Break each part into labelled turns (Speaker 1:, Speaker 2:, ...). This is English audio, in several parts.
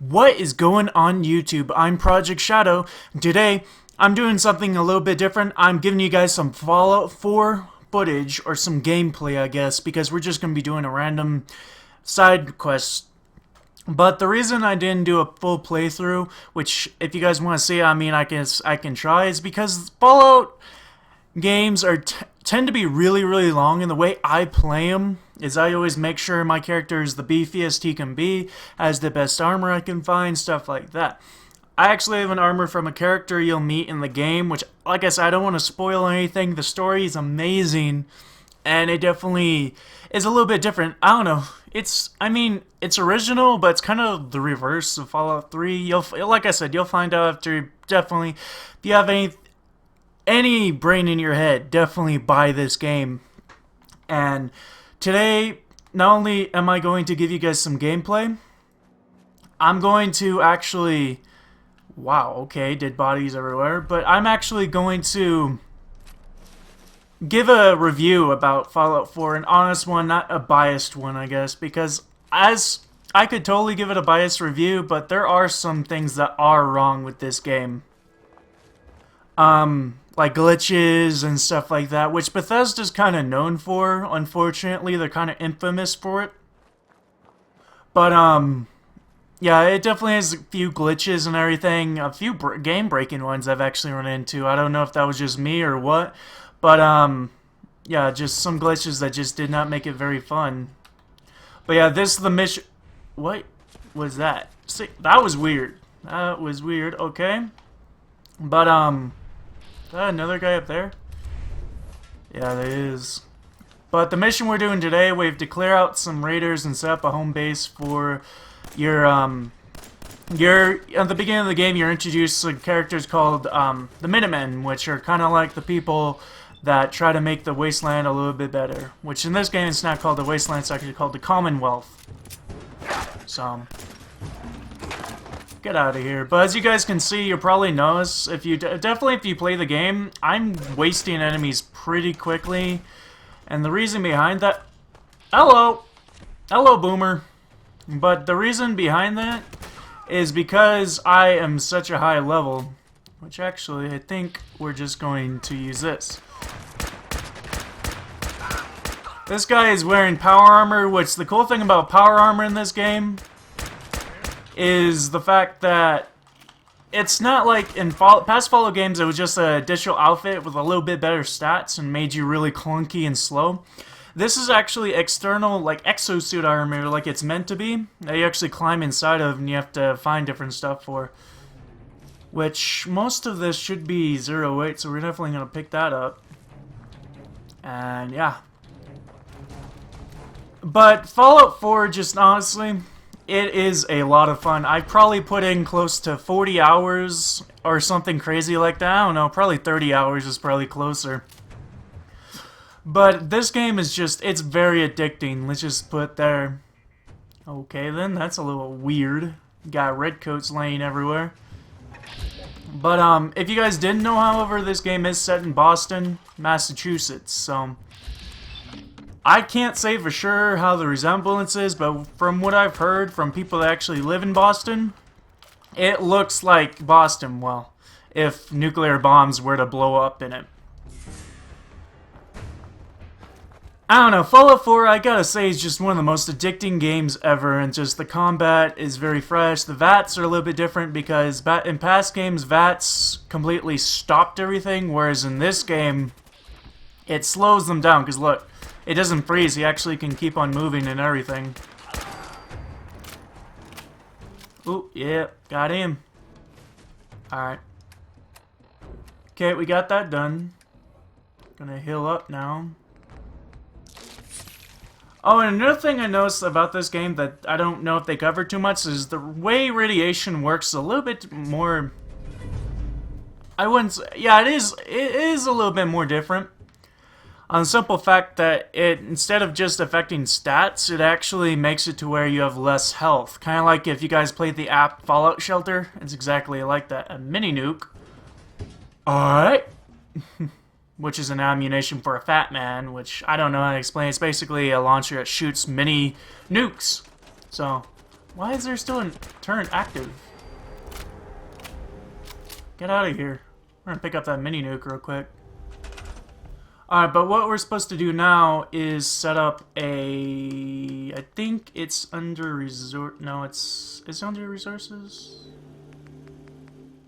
Speaker 1: What is going on YouTube? I'm Project Shadow. Today, I'm doing something a little bit different. I'm giving you guys some Fallout 4 footage, or some gameplay, I guess, because we're just going to be doing a random side quest. But the reason I didn't do a full playthrough, which if you guys want to see, I mean, I can try, is because Fallout games tend to be really long, and the way I play them is I always make sure my character is the beefiest he can be, has the best armor I can find, stuff like that. I actually have an armor from a character you'll meet in the game, which, like I said, I don't want to spoil anything. The story is amazing, and it definitely is a little bit different. I don't know. I mean, it's original, but it's kind of the reverse of Fallout 3. Like I said, you'll find out after. Definitely, if you have any brain in your head, definitely buy this game. And today, not only am I going to give you guys some gameplay, I'm going to actually... Wow, okay, dead bodies everywhere. But I'm actually going to give a review about Fallout 4, an honest one, not a biased one, I guess, because as I could totally give it a biased review, but there are some things that are wrong with this game. Like glitches and stuff like that, which Bethesda's kind of known for, unfortunately. They're kind of infamous for it. But, yeah, it definitely has a few glitches and everything. A few game-breaking ones I've actually run into. I don't know if that was just me or what. But, yeah, just some glitches that just did not make it very fun. But, yeah, this is the mission... What was that? See, that was weird. That was weird, okay. But, another guy up there? Yeah, there is. But the mission we're doing today, we have to clear out some raiders and set up a home base for your, at the beginning of the game, you're introduced to characters called, the Minutemen, which are kind of like the people that try to make the Wasteland a little bit better. Which in this game, it's not called the Wasteland, it's actually called the Commonwealth. So... get out of here. But as you guys can see, you'll probably notice, if you play the game, I'm wasting enemies pretty quickly. And the reason behind that... Hello! Hello, Boomer. But the reason behind that is because I am such a high level. Which actually, I think we're just going to use this. This guy is wearing power armor, which the cool thing about power armor in this game is the fact that it's not like in past Fallout games it was just a additional outfit with a little bit better stats and made you really clunky and slow. This is actually external, like exosuit armor, like it's meant to be, that you actually climb inside of and you have to find different stuff for. Which, most of this should be 0-8, so we're definitely going to pick that up. And yeah. But Fallout 4, just honestly... it is a lot of fun. I probably put in close to 40 hours or something crazy like that. I don't know, probably 30 hours is probably closer. But this game is just, it's very addicting. Let's just put there. Okay then, that's a little weird. Got redcoats laying everywhere. But if you guys didn't know, however, this game is set in Boston, Massachusetts, so... I can't say for sure how the resemblance is, but from what I've heard from people that actually live in Boston, it looks like Boston, well, if nuclear bombs were to blow up in it. I don't know, Fallout 4, I gotta say, is just one of the most addicting games ever, and just the combat is very fresh. The VATS are a little bit different because in past games, VATS completely stopped everything, whereas in this game, it slows them down, because look, it doesn't freeze, he actually can keep on moving and everything. Ooh, yeah, got him. Alright. Okay, we got that done. Gonna heal up now. Oh, and another thing I noticed about this game that I don't know if they covered too much is the way radiation works a little bit more... I wouldn't say... yeah, it is a little bit more different. On the simple fact that it, instead of just affecting stats, it actually makes it to where you have less health. Kind of like if you guys played the app Fallout Shelter. It's exactly like that. A mini nuke. Alright. Which is an ammunition for a fat man, which I don't know how to explain. It's basically a launcher that shoots mini nukes. So, Why is there still a turret active? Get out of here. We're gonna pick up that mini nuke real quick. Alright, but what we're supposed to do now is set up a... I think it's under resort... No, it's under resources?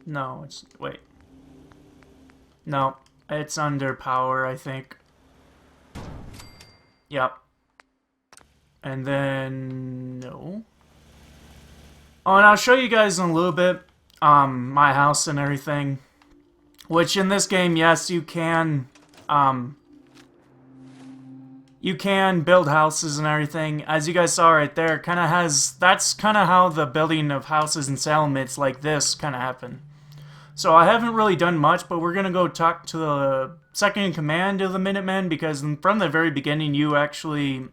Speaker 1: No, it's... Wait. No, it's under power, I think. Yep. And then... No. Oh, and I'll show you guys in a little bit, my house and everything. Which in this game, yes, you can build houses and everything. As you guys saw right there, kind of has... That's kind of how the building of houses and settlements like this kind of happen. So I haven't really done much, but we're going to go talk to the second in command of the Minutemen, because from the very beginning you actually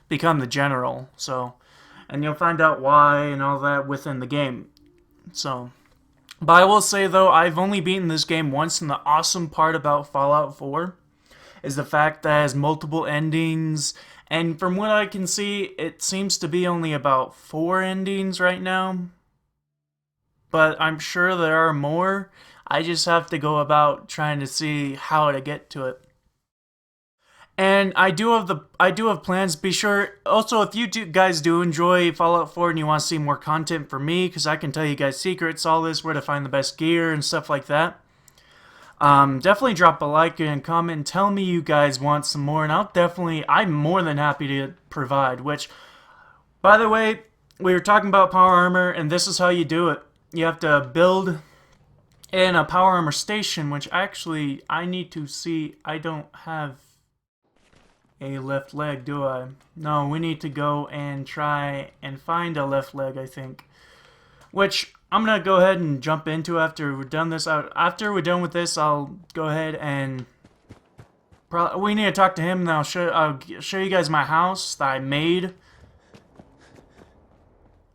Speaker 1: become the general. So, and you'll find out why and all that within the game. So, but I will say though, I've only beaten this game once, and the awesome part about Fallout 4 is the fact that it has multiple endings, and from what I can see, it seems to be only about 4 endings right now. But I'm sure there are more. I just have to go about trying to see how to get to it. And I do have plans. Be sure also, if you guys do enjoy Fallout 4 and you want to see more content from me, because I can tell you guys secrets, all this, where to find the best gear and stuff like that. Definitely drop a like and comment and tell me you guys want some more, and I'm more than happy to provide. Which, by the way, we were talking about power armor, and this is how you do it. You have to build in a power armor station, which actually I need to see. I don't have a left leg, do I? No, we need to go and try and find a left leg, I think. Which I'm going to go ahead and jump into after we're done this. After we're done with this, I'll go ahead and... we need to talk to him, and I'll show you guys my house that I made.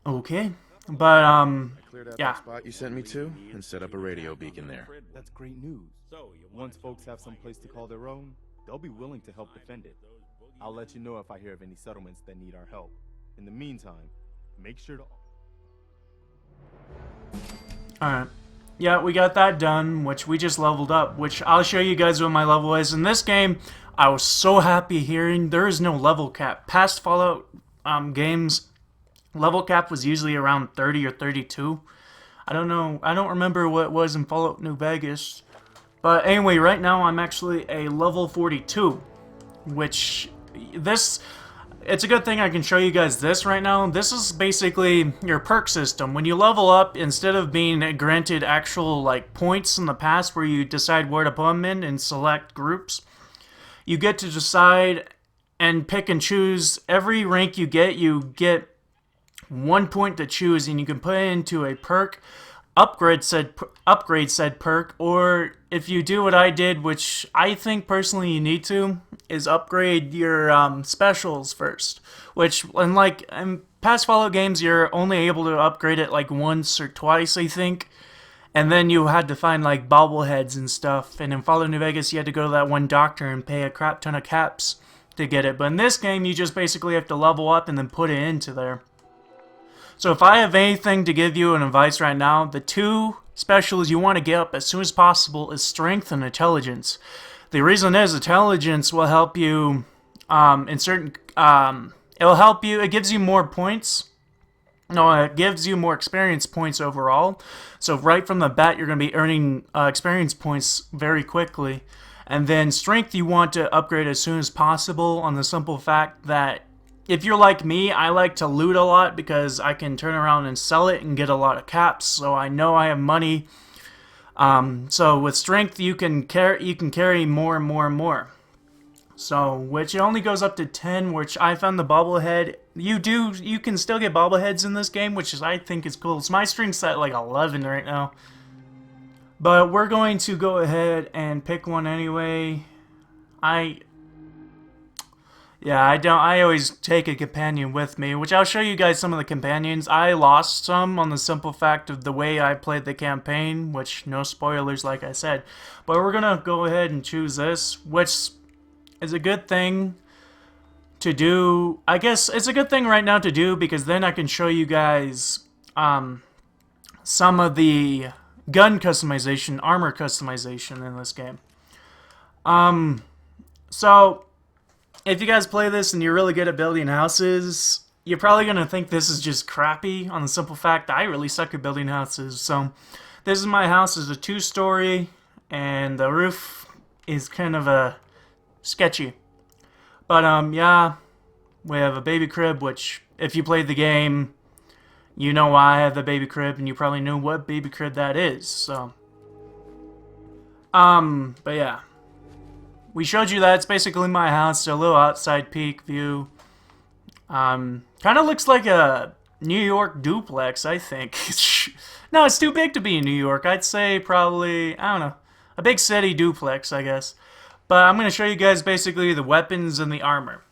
Speaker 1: Okay. But,
Speaker 2: Cleared out
Speaker 1: yeah.
Speaker 2: that spot you sent me to and set up a radio beacon there.
Speaker 3: That's great news. Once folks have some place to call their own, they'll be willing to help defend it. I'll let you know if I hear of any settlements that need our help. In the meantime, make sure to...
Speaker 1: Alright. Yeah, we got that done, which we just leveled up, which I'll show you guys what my level is. In this game, I was so happy hearing there is no level cap. Past Fallout games, level cap was usually around 30 or 32. I don't know. I don't remember what it was in Fallout New Vegas. But anyway, right now I'm actually a level 42, which it's a good thing I can show you guys this right now. This is basically your perk system. When you level up, instead of being granted actual like points in the past where you decide where to put them in and select groups, you get to decide and pick and choose. Every rank you get 1 point to choose, and you can put it into a perk, upgrade said perk, or if you do what I did, which I think personally you need to, is upgrade your specials first. Which, unlike in past Fallout games, you're only able to upgrade it like once or twice, I think. And then you had to find like bobbleheads and stuff. And in Fallout New Vegas, you had to go to that one doctor and pay a crap ton of caps to get it. But in this game, you just basically have to level up and then put it into there. So if I have anything to give you an advice right now, the 2 specials you want to get up as soon as possible is Strength and Intelligence. The reason is Intelligence will help you in certain... it'll help you... It gives you more points. No, it gives you more experience points overall. So right from the bat, you're going to be earning experience points very quickly. And then Strength you want to upgrade as soon as possible, on the simple fact that if you're like me, I like to loot a lot because I can turn around and sell it and get a lot of caps, so I know I have money. So with Strength, you can carry more and more and more. So, which it only goes up to 10, which I found the bobblehead. You can still get bobbleheads in this game, which I think is cool. So my strength's at like 11 right now. But we're going to go ahead and pick one anyway. I always take a companion with me, which I'll show you guys some of the companions. I lost some on the simple fact of the way I played the campaign, which no spoilers like I said. But we're gonna go ahead and choose this, which is a good thing to do. I guess it's a good thing right now to do because then I can show you guys some of the gun customization, armor customization in this game. So if you guys play this and you're really good at building houses, you're probably gonna think this is just crappy on the simple fact that I really suck at building houses. So this is my house. It's a 2-story and the roof is kind of a sketchy. But yeah, we have a baby crib, which if you played the game, you know why I have the baby crib, and you probably know what baby crib that is. So, but yeah, we showed you that. It's basically my house, a little outside peek view. Kind of looks like a New York duplex, I think. No, it's too big to be in New York. I'd say probably, I don't know, a big city duplex, I guess. But I'm going to show you guys basically the weapons and the armor.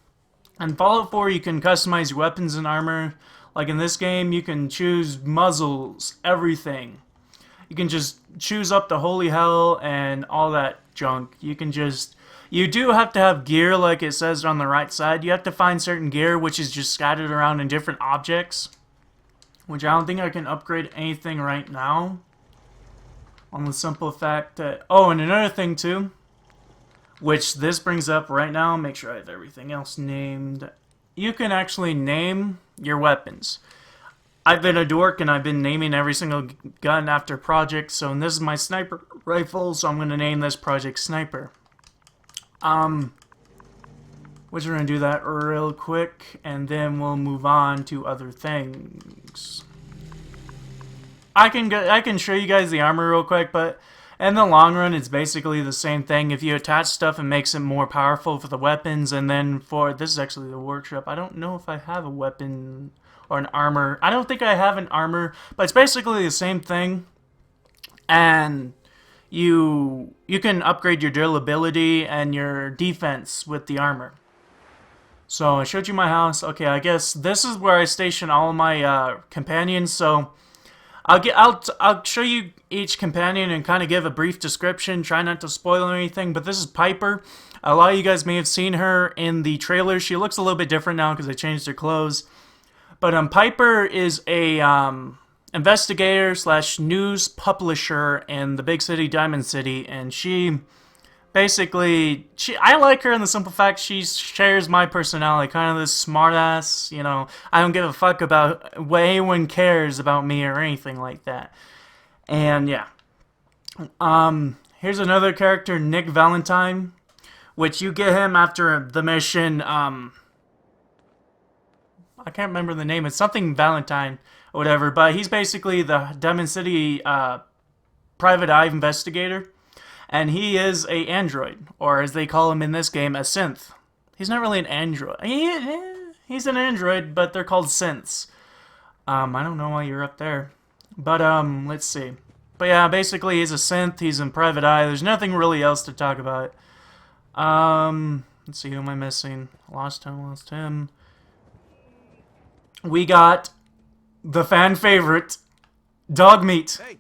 Speaker 1: In Fallout 4, you can customize your weapons and armor. Like in this game, you can choose muzzles, everything. You can just choose up the holy hell and all that junk. You can just... You do have to have gear like it says on the right side. You have to find certain gear which is just scattered around in different objects. Which I don't think I can upgrade anything right now. On the simple fact that... Oh, and another thing too. Which this brings up right now. Make sure I have everything else named. You can actually name your weapons. I've been a dork and I've been naming every single gun after project. So this is my sniper rifle. So I'm going to name this Project Sniper. Which we're going to do that real quick. And then we'll move on to other things. I can show you guys the armor real quick, but in the long run, it's basically the same thing. If you attach stuff, it makes it more powerful for the weapons. And then for... This is actually the workshop. I don't know if I have a weapon or an armor. I don't think I have an armor. But it's basically the same thing. And you can upgrade your durability and your defense with the armor. So I showed you my house. Okay, I guess this is where I station all my companions. So... I'll show you each companion and kind of give a brief description. Try not to spoil anything, but this is Piper. A lot of you guys may have seen her in the trailer. She looks a little bit different now because I changed her clothes. But Piper is a investigator slash news publisher in the big city, Diamond City, and she basically, I like her in the simple fact she shares my personality, kind of this smartass, you know, I don't give a fuck about what anyone cares about me or anything like that. And yeah. Here's another character, Nick Valentine, which you get him after the mission, I can't remember the name, it's something Valentine or whatever, but he's basically the Diamond City private eye investigator. And he is a android, or as they call him in this game, a synth. He's not really an android. He's an android, but they're called synths. I don't know why you're up there. But, let's see. But yeah, basically he's a synth, he's in private eye. There's nothing really else to talk about. Let's see, who am I missing? Lost him. We got the fan favorite, Dogmeat.
Speaker 2: Hey.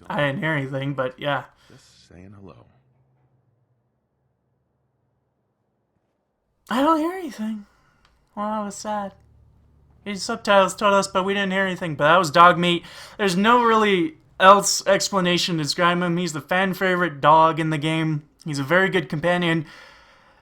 Speaker 1: I didn't hear anything, but yeah.
Speaker 2: Just saying hello.
Speaker 1: I don't hear anything. Well, that was sad. His subtitles told us, but we didn't hear anything. But that was Dogmeat. There's no really else explanation to describe him. He's the fan favorite dog in the game. He's a very good companion.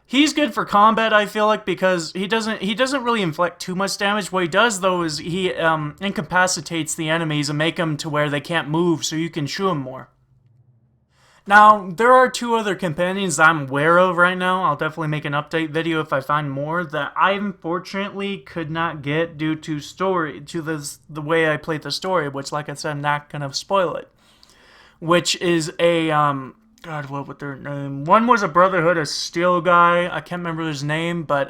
Speaker 1: He's good for combat, I feel like, because he doesn't really inflict too much damage. What he does, though, is he incapacitates the enemies and make them to where they can't move, so you can shoot them more. Now, there are 2 other companions that I'm aware of right now. I'll definitely make an update video if I find more that I unfortunately could not get due to the way I played the story, which, like I said, I'm not gonna spoil it. Which is a God, what was their name? One was a Brotherhood of Steel guy. I can't remember his name, but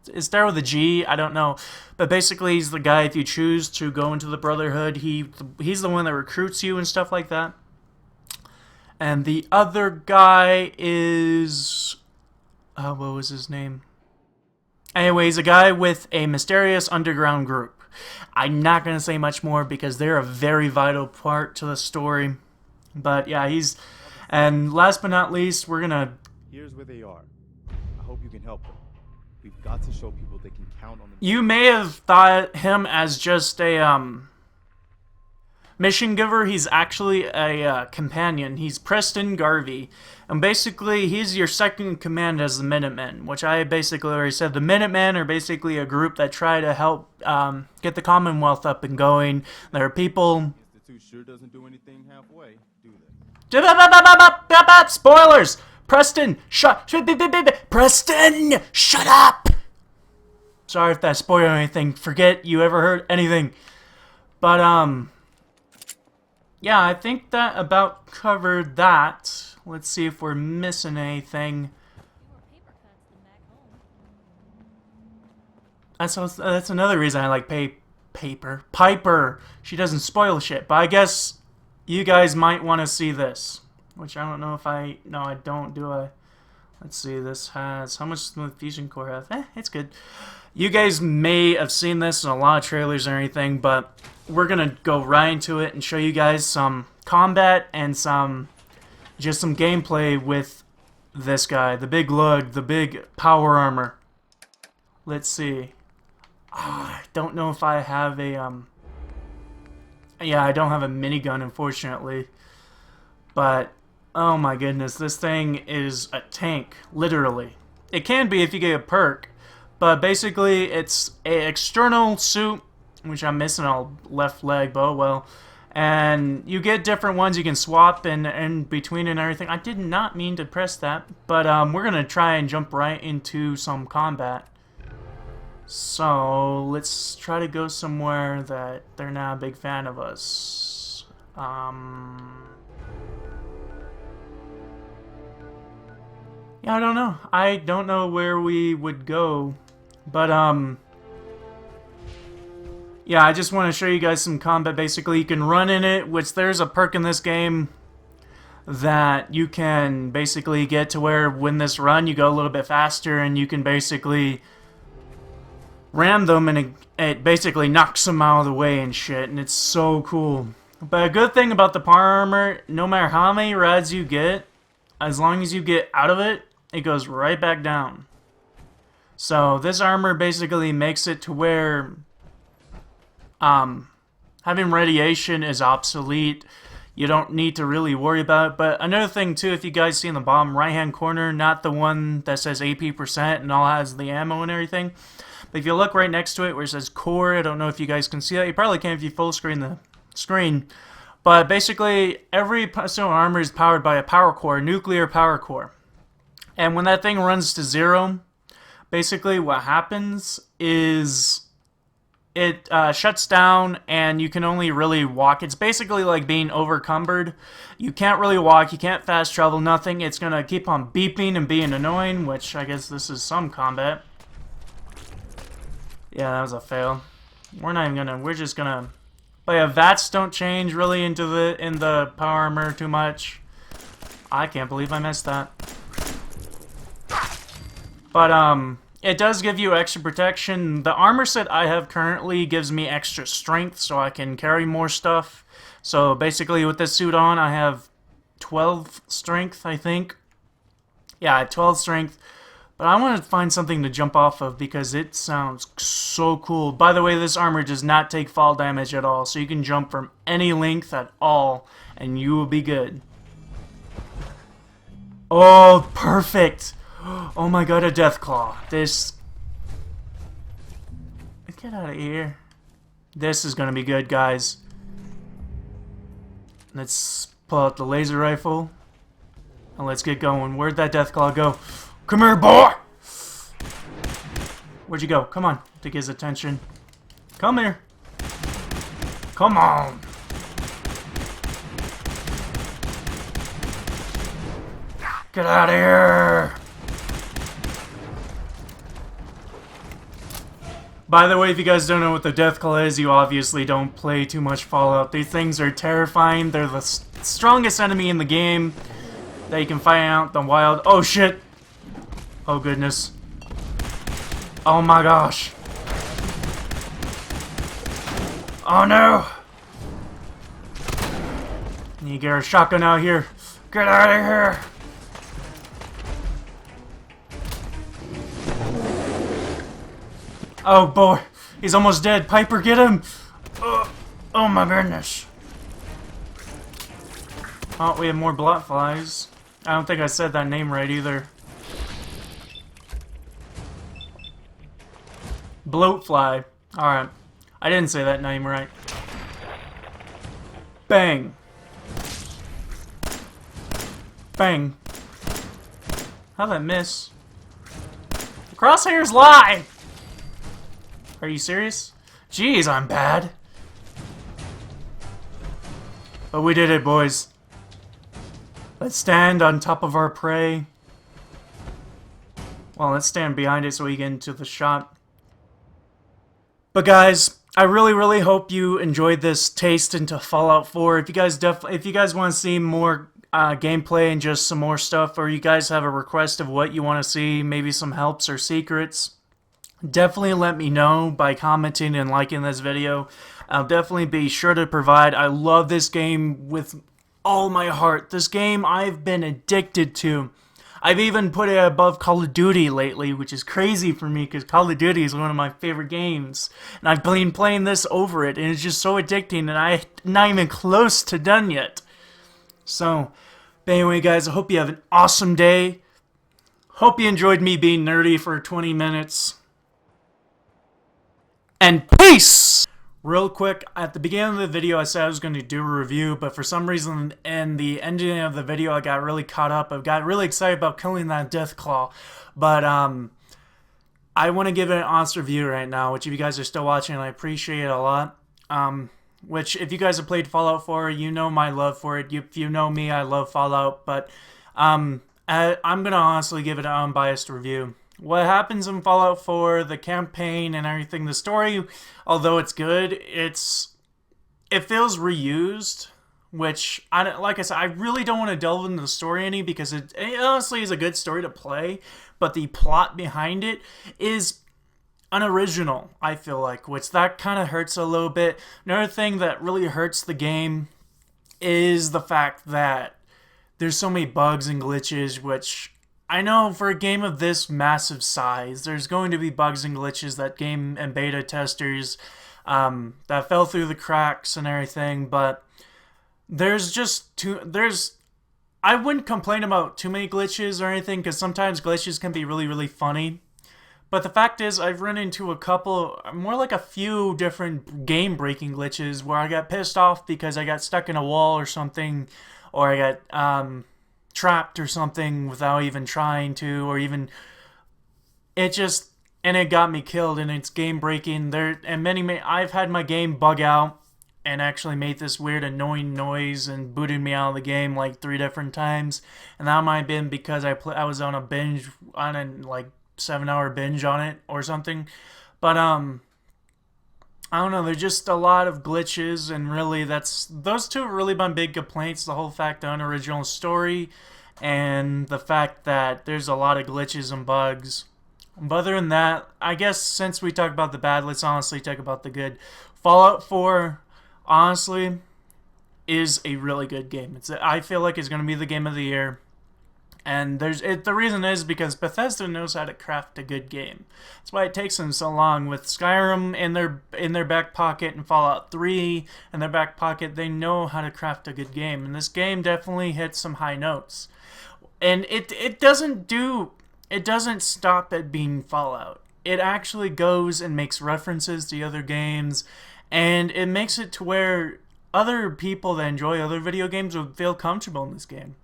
Speaker 1: it's there with a G. I don't know. But basically, he's the guy, if you choose to go into the Brotherhood, he's the one that recruits you and stuff like that. And the other guy is... what was his name? Anyway, he's a guy with a mysterious underground group. I'm not going to say much more because they're a very vital part to the story. But yeah, he's... And last but not least, we're going to
Speaker 3: Here's where they are. I hope you can help them. We've got to show people they can count on them.
Speaker 1: You may have thought him as just a mission giver. He's actually a companion. He's Preston Garvey, and basically he's your second in command as the Minutemen, which I basically already said. The Minutemen are basically a group that try to help get the Commonwealth up and going. There are people.
Speaker 3: Institute sure doesn't do anything halfway, do they?
Speaker 1: Spoilers! Preston, Preston, shut up! Sorry if that spoiled anything. Forget you ever heard anything. But, yeah, I think that about covered that. Let's see if we're missing anything. That's another reason I like Piper. She doesn't spoil shit, but I guess you guys might want to see this. Which I don't know if I... No, I don't, do I? Let's see, this has... How much does the Fusion Core have? It's good. You guys may have seen this in a lot of trailers or anything, but we're gonna go right into it and show you guys some combat and just some gameplay with this guy. The big lug, the big power armor. Let's see. I don't know if I have a... Yeah, I don't have a minigun, unfortunately. But... Oh my goodness, this thing is a tank, literally. It can be if you get a perk, but basically it's an external suit, which I'm missing a left leg, but oh well. And you get different ones you can swap in between and everything. I did not mean to press that, but we're going to try and jump right into some combat. So, let's try to go somewhere that they're not a big fan of us. Yeah, I don't know. I don't know where we would go, but yeah, I just want to show you guys some combat. Basically, you can run in it, which there's a perk in this game that you can basically get to where when this run, you go a little bit faster, and you can basically ram them, and it basically knocks them out of the way and shit, and it's so cool. But a good thing about the power armor, no matter how many rads you get, as long as you get out of it, it goes right back down. So this armor basically makes it to where having radiation is obsolete. You don't need to really worry about it. But another thing too, if you guys see in the bottom right hand corner, not the one that says AP% and all has the ammo and everything, but if you look right next to it where it says core, I don't know if you guys can see that. You probably can if you full screen the screen. But basically every piece of armor is powered by a power core, a nuclear power core. And when that thing runs to 0, basically what happens is it shuts down and you can only really walk. It's basically like being overcumbered. You can't really walk, you can't fast travel, nothing. It's going to keep on beeping and being annoying, which I guess this is some combat. Yeah, that was a fail. We're just going to... But yeah, VATs don't change really in the power armor too much. I can't believe I missed that. But, it does give you extra protection. The armor set I have currently gives me extra strength, so I can carry more stuff. So, basically, with this suit on, I have 12 strength, I think. Yeah, I have 12 strength. But I want to find something to jump off of, because it sounds so cool. By the way, this armor does not take fall damage at all, so you can jump from any length at all, and you will be good. Oh, perfect! Oh my god, a Deathclaw. This... Get out of here. This is gonna be good, guys. Let's pull out the laser rifle. And let's get going. Where'd that Deathclaw go? Come here, boy! Where'd you go? Come on. To get his attention. Come here. Come on. Get out of here! By the way, if you guys don't know what the Deathclaw is, you obviously don't play too much Fallout. These things are terrifying. They're the strongest enemy in the game that you can find out in the wild. Oh shit! Oh goodness. Oh my gosh. Oh no! You get a shotgun out here. Get out of here! Oh boy, he's almost dead. Piper, get him! Oh my goodness. Oh, we have more Bloatflies. I don't think I said that name right either. Bloatfly. Alright. I didn't say that name right. Bang. Bang. How'd that miss? The crosshairs lie! Are you serious? Jeez, I'm bad. But we did it, boys. Let's stand on top of our prey. Well, let's stand behind it so we get into the shot. But guys, I really hope you enjoyed this taste into Fallout 4. If you guys want to see more gameplay and just some more stuff, or you guys have a request of what you want to see, maybe some helps or secrets, definitely let me know by commenting and liking this video. I'll definitely be sure to provide. I love this game with all my heart. This game I've been addicted to. I've even put it above Call of Duty lately, which is crazy for me because Call of Duty is one of my favorite games. And I've been playing this over it, and it's just so addicting, and I'm not even close to done yet. So, but anyway guys, I hope you have an awesome day. Hope you enjoyed me being nerdy for 20 minutes. And peace! Real quick, at the beginning of the video I said I was going to do a review, but for some reason in the ending of the video I got really caught up. I got really excited about killing that Deathclaw. But I want to give it an honest review right now, which if you guys are still watching, I appreciate it a lot. Which if you guys have played Fallout 4, you know my love for it. If you know me, I love Fallout. But I'm going to honestly give it an unbiased review. What happens in Fallout 4, the campaign and everything, the story, although it's good, it feels reused, which, like I said, I really don't want to delve into the story any because it honestly is a good story to play, but the plot behind it is unoriginal, I feel like, which that kind of hurts a little bit. Another thing that really hurts the game is the fact that there's so many bugs and glitches, which I know for a game of this massive size, there's going to be bugs and glitches that game and beta testers that fell through the cracks and everything, but I wouldn't complain about too many glitches or anything, because sometimes glitches can be really funny. But the fact is, I've run into a couple, more like a few different game-breaking glitches where I got pissed off because I got stuck in a wall or something, or I got trapped or something without even trying to, or even it got me killed, and it's game breaking. I've had my game bug out and actually made this weird annoying noise and booted me out of the game like 3 different times, and that might have been because I was on a 7-hour binge on it or something. But I don't know, there's just a lot of glitches, and really those two have really been big complaints, the whole fact the unoriginal story and the fact that there's a lot of glitches and bugs. But other than that, I guess since we talked about the bad, let's honestly talk about the good. Fallout 4, honestly, is a really good game. I feel like it's going to be the game of the year. And the reason is because Bethesda knows how to craft a good game. That's why it takes them so long. With Skyrim in their back pocket and Fallout 3 in their back pocket, they know how to craft a good game. And this game definitely hits some high notes. And it doesn't stop at being Fallout. It actually goes and makes references to other games, and it makes it to where other people that enjoy other video games would feel comfortable in this game.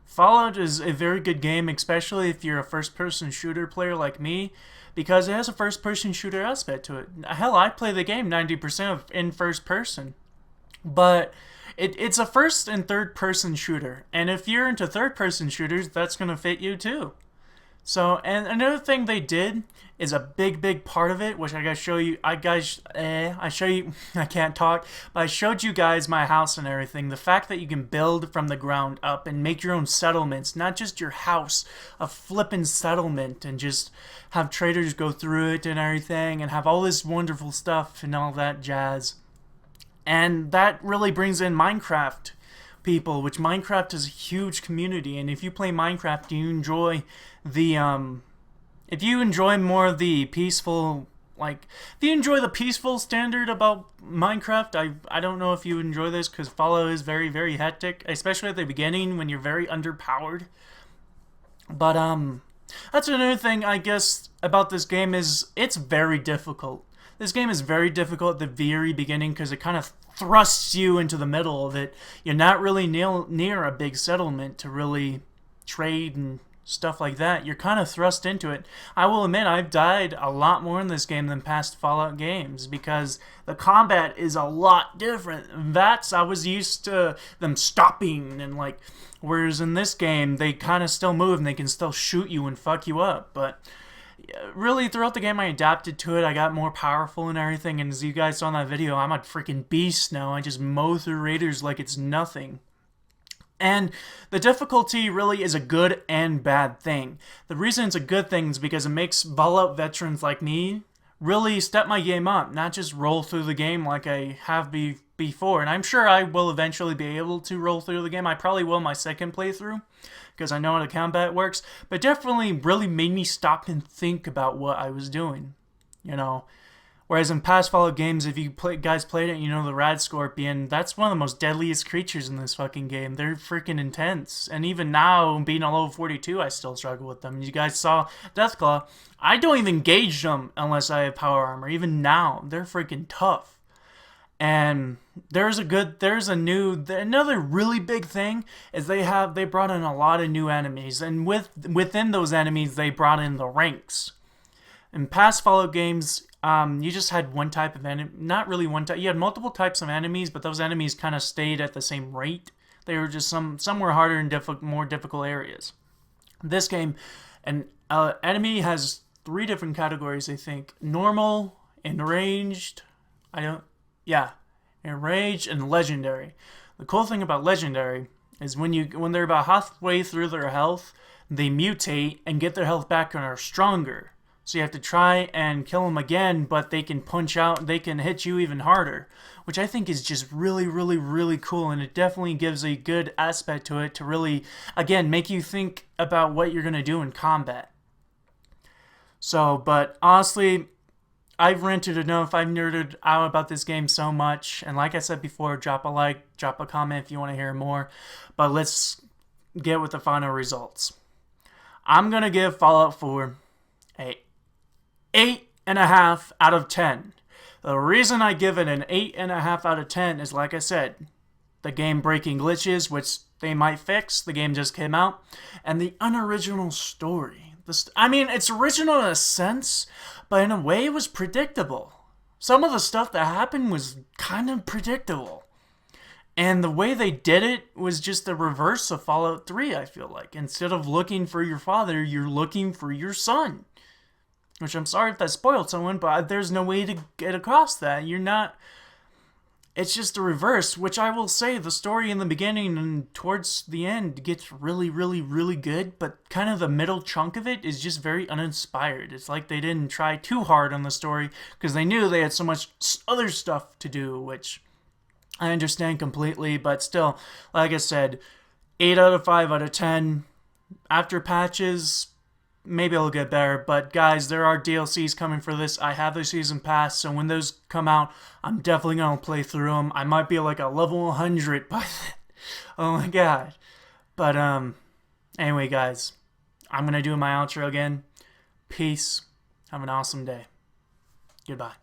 Speaker 1: Fallout is a very good game, especially if you're a first-person shooter player like me, because it has a first-person shooter aspect to it. Hell, I play the game 90% in first person, but it's a first and third-person shooter, and if you're into third-person shooters, that's going to fit you too. So, and another thing they did is a big part of it, which I gotta show you. I can't talk, but I showed you guys my house and everything. The fact that you can build from the ground up and make your own settlements, not just your house, a flippin' settlement, and just have traders go through it and everything, and have all this wonderful stuff and all that jazz. And that really brings in Minecraft people, which Minecraft is a huge community, and if you play Minecraft, you enjoy the if you enjoy more of the peaceful Like, if you enjoy the peaceful standard about Minecraft, I don't know if you enjoy this, because Fallout is very, very hectic, especially at the beginning when you're very underpowered. But, that's another thing, I guess, about this game is it's very difficult. This game is very difficult at the very beginning because it kind of thrusts you into the middle of it. You're not really near a big settlement to really trade and stuff like that. You're kind of thrust into it. I will admit I've died a lot more in this game than past Fallout games because the combat is a lot different. VATS, I was used to them stopping and like, whereas in this game they kind of still move and they can still shoot you and fuck you up. But really throughout the game I adapted to it. I got more powerful and everything, and as you guys saw in that video, I'm a freaking beast now. I just mow through raiders like it's nothing. And the difficulty really is a good and bad thing. The reason it's a good thing is because it makes Fallout veterans like me really step my game up, not just roll through the game like I have before. And I'm sure I will eventually be able to roll through the game. I probably will my second playthrough because I know how the combat works. But definitely really made me stop and think about what I was doing, you know. Whereas in past Fallout games, if you guys played it, you know the Rad Scorpion, that's one of the most deadliest creatures in this fucking game. They're freaking intense. And even now, being a level 42, I still struggle with them. You guys saw Deathclaw. I don't even engage them unless I have power armor. Even now, they're freaking tough. And another really big thing is they brought in a lot of new enemies. And within those enemies, they brought in the ranks. In past Fallout games, you just had one type of enemy, not really one type, you had multiple types of enemies, but those enemies kind of stayed at the same rate. They were just some were harder in more difficult areas. This game, an enemy has 3 different categories, I think. Normal, enraged, enraged, and legendary. The cool thing about legendary is when they're about halfway through their health, they mutate and get their health back and are stronger. So you have to try and kill them again, but they can punch out, they can hit you even harder, which I think is just really, really, really cool, and it definitely gives a good aspect to it to really, again, make you think about what you're going to do in combat. So, but honestly, I've ranted enough, I've nerded out about this game so much, and like I said before, drop a like, drop a comment if you want to hear more, but let's get with the final results. I'm going to give Fallout 4 a 8.5 out of 10. The reason I give it an 8.5 out of 10 is, like I said, the game-breaking glitches, which they might fix. The game just came out. And the unoriginal story. I mean, it's original in a sense, but in a way it was predictable. Some of the stuff that happened was kind of predictable. And the way they did it was just the reverse of Fallout 3, I feel like. Instead of looking for your father, you're looking for your son. Which I'm sorry if that spoiled someone, but there's no way to get across that. It's just a reverse, which I will say, the story in the beginning and towards the end gets really, really, really good, but kind of the middle chunk of it is just very uninspired. It's like they didn't try too hard on the story because they knew they had so much other stuff to do, which I understand completely, but still, like I said, 8 out of 5 out of 10. After patches, maybe it'll get better, but guys, there are DLCs coming for this. I have the season pass, so when those come out, I'm definitely gonna play through them. I might be like a level 100 by then. Oh my god. But anyway, guys, I'm gonna do my outro again. Peace. Have an awesome day. Goodbye.